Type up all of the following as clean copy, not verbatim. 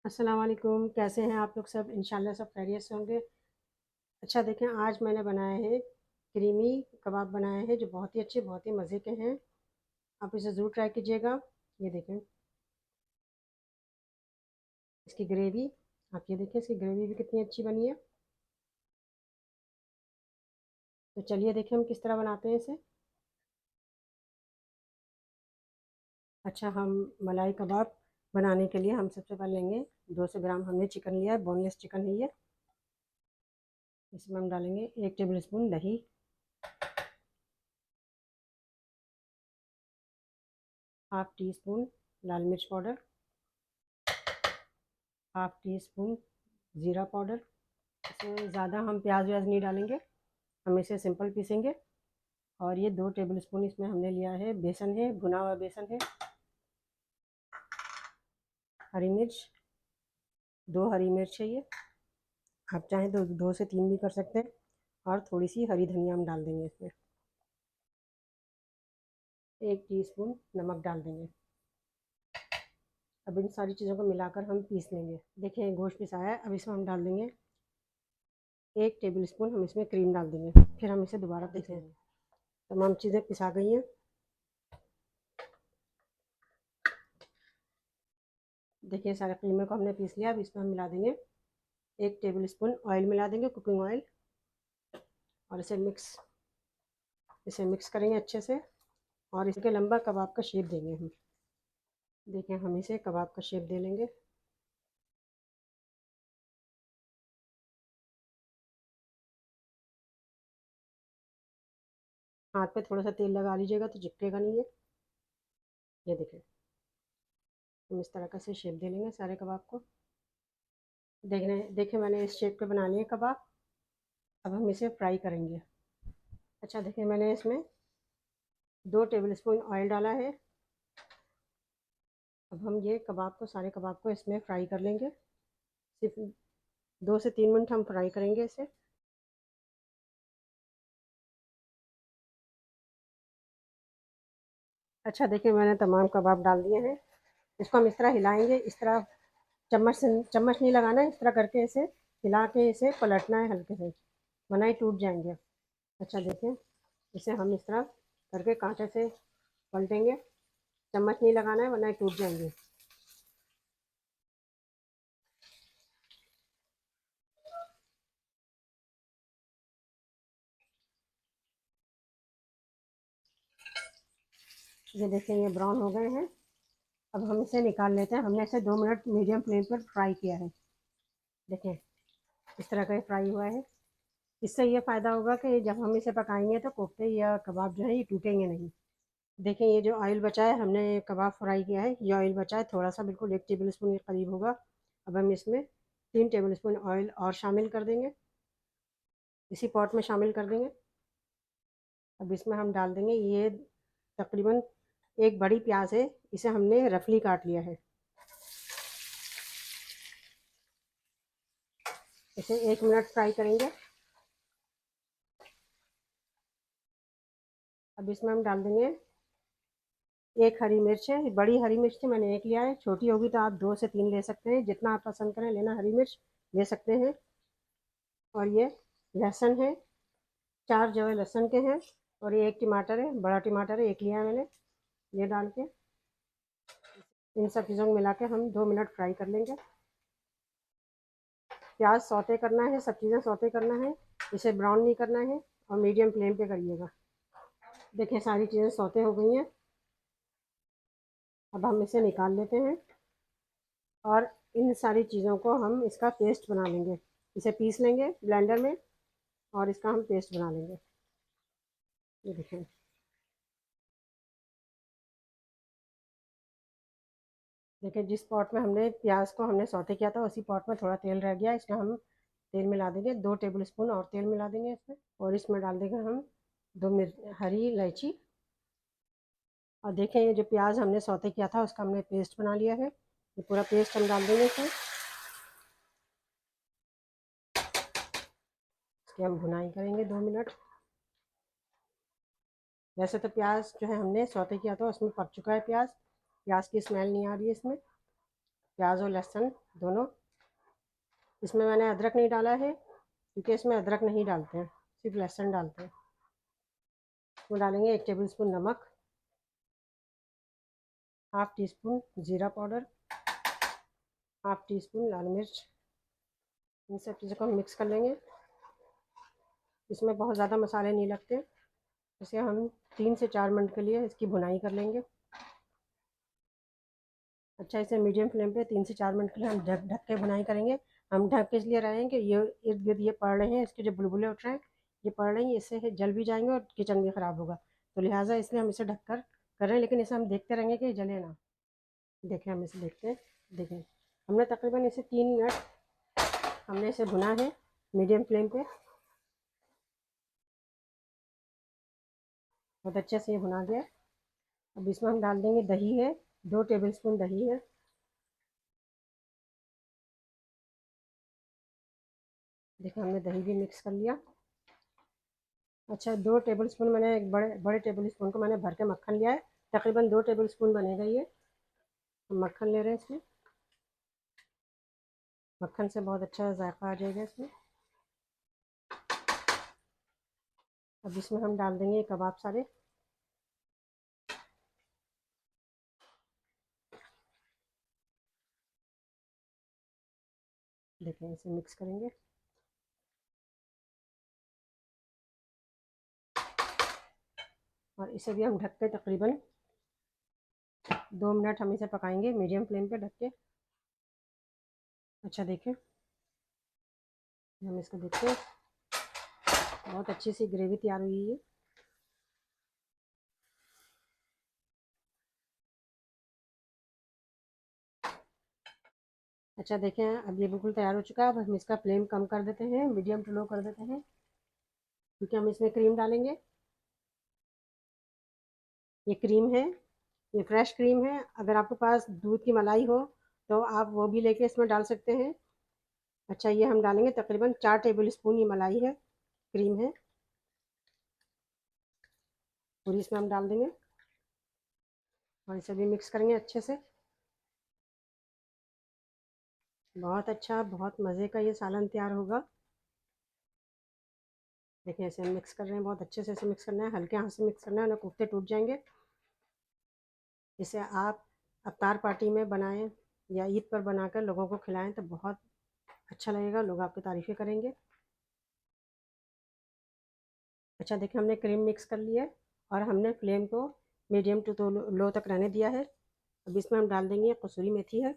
अस्सलाम वालेकुम। कैसे हैं आप लोग सब? इंशाल्लाह सब खैरियत से होंगे। अच्छा देखें, आज मैंने बनाए हैं क्रीमी कबाब बनाए हैं जो बहुत ही अच्छे, बहुत ही मज़े के हैं। आप इसे ज़रूर ट्राई कीजिएगा। ये देखें इसकी ग्रेवी, आप ये देखें इसकी ग्रेवी भी कितनी अच्छी बनी है। तो चलिए देखें हम किस तरह बनाते हैं इसे। अच्छा, हम मलाई कबाब बनाने के लिए हम सबसे पहले लेंगे 200 ग्राम हमने चिकन लिया है, बोनलेस चिकन है ये। इसमें हम डालेंगे 1 टेबल स्पून दही, हाफ टी स्पून लाल मिर्च पाउडर, हाफ टी स्पून ज़ीरा पाउडर। इसमें ज़्यादा हम प्याज व्याज नहीं डालेंगे, हम इसे सिंपल पीसेंगे। और ये 2 टेबल स्पून इसमें हमने लिया है बेसन है, भुना हुआ बेसन है। हरी मिर्च, 2 हरी मिर्च है ये, आप चाहें तो 2 से 3 भी कर सकते हैं। और थोड़ी सी हरी धनिया हम डाल देंगे इसमें। 1 टीस्पून नमक डाल देंगे। अब इन सारी चीज़ों को मिलाकर हम पीस लेंगे। देखिए गोश्त पिसाया है, अब इसमें हम डाल देंगे 1 टेबल स्पून, हम इसमें क्रीम डाल देंगे। फिर हम इसे दोबारा देख लेंगे। तमाम चीज़ें पिसा गई हैं। देखिए सारे क्रीमे को हमने पीस लिया। अब इसमें हम मिला देंगे 1 टेबल स्पून ऑयल मिला देंगे, कुकिंग ऑयल। और इसे मिक्स करेंगे अच्छे से। और इसके लंबा कबाब का शेप देंगे हम। देखिए हम इसे कबाब का शेप दे लेंगे। हाथ पे थोड़ा सा तेल लगा लीजिएगा तो चिपकेगा नहीं ये देखिए हम इस तरह का से शेप दे लेंगे सारे कबाब को। देखिए मैंने इस शेप के बना लिए कबाब। अब हम इसे फ्राई करेंगे। अच्छा देखिए मैंने इसमें 2 टेबल स्पून ऑयल डाला है। अब हम ये कबाब को, सारे कबाब को इसमें फ्राई कर लेंगे। सिर्फ 2 से 3 मिनट हम फ्राई करेंगे इसे। अच्छा देखिए मैंने तमाम कबाब डाल दिए हैं। इसको हम इस तरह हिलाएंगे, इस तरह चम्मच नहीं लगाना है, इस तरह करके इसे हिला के इसे पलटना है हल्के से, वरना ही टूट जाएंगे। अच्छा देखिए इसे हम इस तरह करके कांटे से पलटेंगे, चम्मच नहीं लगाना है वरना ये टूट जाएंगे। ये देखिए ये ब्राउन हो गए हैं। अब हम इसे निकाल लेते हैं। हमने इसे 2 मिनट मीडियम फ्लेम पर फ्राई किया है। देखें इस तरह का ये फ्राई हुआ है। इससे ये फ़ायदा होगा कि जब हम इसे पकाएंगे तो कोफ्ते या कबाब जो है ये टूटेंगे नहीं। देखें ये जो ऑयल बचा है, हमने कबाब फ्राई किया है, ये ऑयल बचा है थोड़ा सा, बिल्कुल 1 टेबल स्पून के करीब होगा। अब हम इसमें 3 टेबल स्पून ऑयल और शामिल कर देंगे, इसी पॉट में शामिल कर देंगे। अब इसमें हम डाल देंगे ये तकरीबन एक बड़ी प्याज है, इसे हमने रफली काट लिया है। इसे 1 मिनट फ्राई करेंगे। अब इसमें हम डाल देंगे 1 हरी मिर्च है, बड़ी हरी मिर्च थी मैंने 1 लिया है, छोटी होगी तो आप 2 से 3 ले सकते हैं, जितना आप पसंद करें लेना हरी मिर्च ले सकते हैं। और ये लहसुन है, 4 जो है लहसुन के हैं। और ये 1 टमाटर है, बड़ा टमाटर है, 1 लिया है मैंने। ये डाल के इन सब चीज़ों को मिला के हम 2 मिनट फ्राई कर लेंगे। प्याज सौते करना है, सब चीज़ें सौते करना है, इसे ब्राउन नहीं करना है। और मीडियम फ्लेम पे करिएगा। देखिए सारी चीज़ें सौते हो गई हैं। अब हम इसे निकाल लेते हैं। और इन सारी चीज़ों को हम इसका पेस्ट बना लेंगे। इसे पीस लेंगे ब्लेंडर में और इसका हम पेस्ट बना लेंगे। ये देखें देखिए जिस पॉट में हमने प्याज को हमने सौते किया था उसी पॉट में थोड़ा तेल रह गया, इसमें हम तेल मिला देंगे, 2 टेबल स्पून और तेल मिला देंगे इसमें। और इसमें डाल देंगे हम 2 हरी इलायची। और देखें ये जो प्याज हमने सौते किया था उसका हमने पेस्ट बना लिया है, ये पूरा पेस्ट हम डाल देंगे इसमें। इसकी हम भुनाई करेंगे 2 मिनट। वैसे तो प्याज जो है हमने सौते किया था उसमें पक चुका है प्याज, प्याज की स्मेल नहीं आ रही है इसमें। प्याज और लहसुन दोनों। इसमें मैंने अदरक नहीं डाला है क्योंकि इसमें अदरक नहीं डालते हैं, सिर्फ लहसुन डालते हैं। इसमें डालेंगे 1 टेबल स्पून नमक, हाफ टी स्पून ज़ीरा पाउडर, हाफ टी स्पून लाल मिर्च। इन सब चीज़ों को हम मिक्स कर लेंगे। इसमें बहुत ज़्यादा मसाले नहीं लगते। इसे हम 3 से 4 मिनट के लिए इसकी भुनाई कर लेंगे। अच्छा, इसे मीडियम फ्लेम पे 3 से 4 मिनट के लिए हम ढक ढक के भुनाई करेंगे। हम ढक के इसलिए रहे हैं कि ये इर्द गिर्द ये पड़ रहे हैं, इसके जो बुलबुले उठ रहे हैं ये पड़ रहे हैं, इससे जल भी जाएंगे और किचन भी ख़राब होगा। तो लिहाजा इसलिए हम इसे ढककर कर रहे हैं, लेकिन इसे हम देखते रहेंगे कि जले ना। देखें, हम इसे देखते हैं। देखें, हमने तकरीबन इसे 3 मिनट हमने इसे भुना है मीडियम फ्लेम पे। बहुत अच्छे से ये भुना गया। अब इसमें हम डाल देंगे दही है, 2 टेबल स्पून दही है। देखिए, हमने दही भी मिक्स कर लिया। अच्छा, 2 टेबल स्पून मैंने एक बड़े बड़े टेबल स्पून को मैंने भर के मक्खन लिया है। तकरीबन 2 टेबल स्पून बनेगा ये। हम मक्खन ले रहे हैं इसमें। मक्खन से बहुत अच्छा जायका आ जाएगा इसमें। अब इसमें हम डाल देंगे कबाब सारे। देखें, इसे मिक्स करेंगे। और इसे भी हम ढक के तकरीबन 2 मिनट हम इसे पकाएंगे मीडियम फ्लेम पे ढक के। अच्छा, देखें, हम इसको देखते हैं। बहुत अच्छी सी ग्रेवी तैयार हुई है। अच्छा, देखें, अब ये बिल्कुल तैयार हो चुका है। अब हम इसका फ्लेम कम कर देते हैं, मीडियम टू लो कर देते हैं, क्योंकि हम इसमें क्रीम डालेंगे। ये क्रीम है, ये फ्रेश क्रीम है। अगर आपके पास दूध की मलाई हो तो आप वो भी लेके इसमें डाल सकते हैं। अच्छा, ये हम डालेंगे तकरीबन 4 टेबल स्पून। ये मलाई है, क्रीम है, पूरी इसमें हम डाल देंगे और इसे भी मिक्स करेंगे अच्छे से। बहुत अच्छा, बहुत मज़े का ये सालन तैयार होगा। देखिए, इसे हम मिक्स कर रहे हैं, बहुत अच्छे से इसे मिक्स करना है, हल्के हाथ से मिक्स करना है, ना कोफ्ते टूट जाएंगे। इसे आप अफ्तार पार्टी में बनाएं या ईद पर बनाकर लोगों को खिलाएं तो बहुत अच्छा लगेगा, लोग आपकी तारीफ़ें करेंगे। अच्छा, देखिए, हमने क्रीम मिक्स कर लिया है और हमने फ्लेम को मीडियम टू तो लो तक रहने दिया है। अब इसमें हम डाल देंगे कसूरी मेथी है,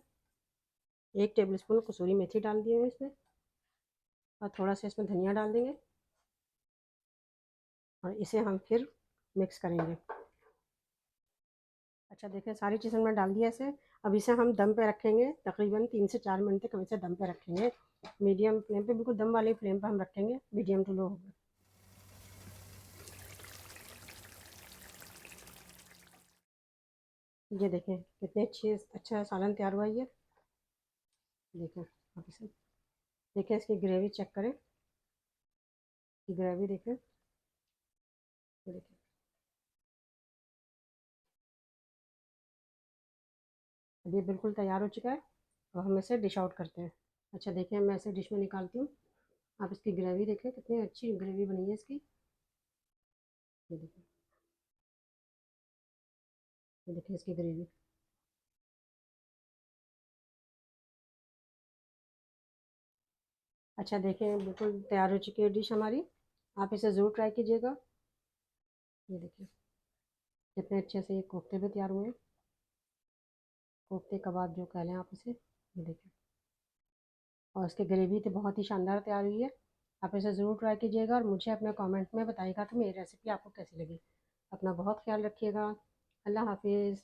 1 टेबल स्पून कसूरी मेथी डाल दिए हैं इसमें, और थोड़ा सा इसमें धनिया डाल देंगे और इसे हम फिर मिक्स करेंगे। अच्छा, देखें, सारी चीज़ें हमने डाल दिया इसे। अब इसे हम दम पे रखेंगे तकरीबन 3 से 4 मिनट तक हम इसे दम पे रखेंगे। मीडियम फ्लेम पे, बिल्कुल दम वाली फ्लेम पे हम रखेंगे, मीडियम टू लो होगा। ये देखें, कितने अच्छा सालन तैयार हुआ ये। देखें, आप इसे देखें, इसकी ग्रेवी चेक करें, ग्रेवी देखें, ये देखें। अब ये बिल्कुल तैयार हो चुका है और हम इसे डिश आउट करते हैं। अच्छा, देखें, मैं इसे डिश में निकालती हूँ। आप इसकी ग्रेवी देखें, कितनी अच्छी ग्रेवी बनी है इसकी। ये देखें, ये देखें इसकी ग्रेवी। अच्छा, देखें, बिल्कुल तैयार हो चुकी है डिश हमारी। आप इसे ज़रूर ट्राई कीजिएगा। ये देखिए, कितने अच्छे से ये कोफ्ते भी तैयार हुए हैं, कोफ्ते कबाब जो कह लें आप इसे। ये देखिए, और इसकी ग्रेवी तो बहुत ही शानदार तैयार हुई है। आप इसे ज़रूर ट्राई कीजिएगा और मुझे अपने कमेंट में बताइएगा कि मेरी रेसिपी आपको कैसी लगी। अपना बहुत ख्याल रखिएगा। अल्लाह हाफिज़।